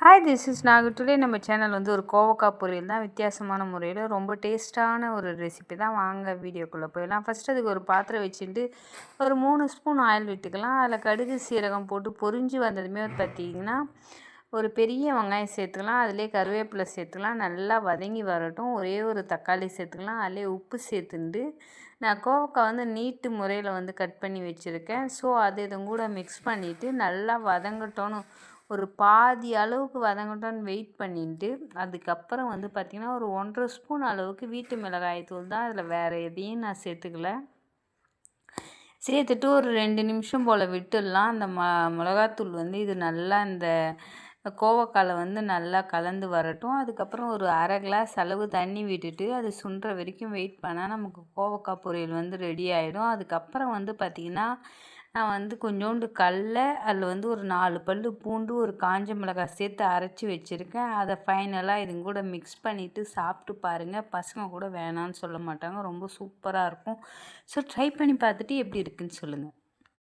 Hi this is Nagu. Today நம்ம channel வந்து ஒரு கோவக்காய் பொரியல் தான். வித்தியாசமான முறையில் ரொம்ப டேஸ்ட்டான ஒரு ரெசிபி தான். வாங்க வீடியோக்குள்ளே போயிடலாம். ஃபஸ்ட்டு அதுக்கு ஒரு பாத்திரம் வச்சுட்டு ஒரு 3 ஸ்பூன் ஆயில் விட்டுக்கலாம். அதில் கடுகு சீரகம் போட்டு பொரிஞ்சு வந்ததுமே பார்த்திங்கன்னா ஒரு பெரிய வெங்காயம் சேர்த்துக்கலாம். அதிலே கருவேப்பிலை சேர்த்துக்கலாம். நல்லா வதங்கி வரட்டும். ஒரே ஒரு தக்காளி சேர்த்துக்கலாம். அதிலே உப்பு சேர்த்துண்டு நான் கோவக்காய் வந்து நீட்டு முறையில் வந்து கட் பண்ணி வச்சுருக்கேன். ஸோ அது இதுவும் கூட மிக்ஸ் பண்ணிவிட்டு நல்லா வதங்கட்டோன்னு ஒரு பாதி அளவுக்கு வதங்கட்டோன்னு வெயிட் பண்ணிட்டு அதுக்கப்புறம் வந்து பார்த்திங்கன்னா ஒரு 1.5 ஸ்பூன் அளவுக்கு வீட்டு மிளகாய் தூள் தான். அதில் வேறு எதையும் நான் சேர்த்துக்கல. சேர்த்துட்டு ஒரு 2 நிமிஷம் போல் விட்டுடலாம். அந்த மிளகாத்தூள் வந்து இது நல்லா இந்த கோவக்காயில் வந்து நல்லா கலந்து வரட்டும். அதுக்கப்புறம் ஒரு அரை கிளாஸ் அளவு தண்ணி விட்டுட்டு அது சுண்டுற வரைக்கும் வெயிட் பண்ணால் நமக்கு கோவக்காய் பொரியல் வந்து ரெடி ஆகிடும். அதுக்கப்புறம் வந்து பார்த்திங்கன்னா நான் வந்து கொஞ்சோண்டு கடல, அதில் வந்து ஒரு 4 பல்லு பூண்டு, ஒரு காஞ்ச மிளகாய் சேர்த்து அரைச்சி வச்சுருக்கேன். அதை ஃபைனலாக இதுங்க கூட மிக்ஸ் பண்ணிவிட்டு சாப்பிட்டு பாருங்கள். பசங்க கூட வேணான்னு சொல்ல மாட்டாங்க. ரொம்ப சூப்பராக இருக்கும். ஸோ ட்ரை பண்ணி பார்த்துட்டு எப்படி இருக்குன்னு சொல்லுங்கள்.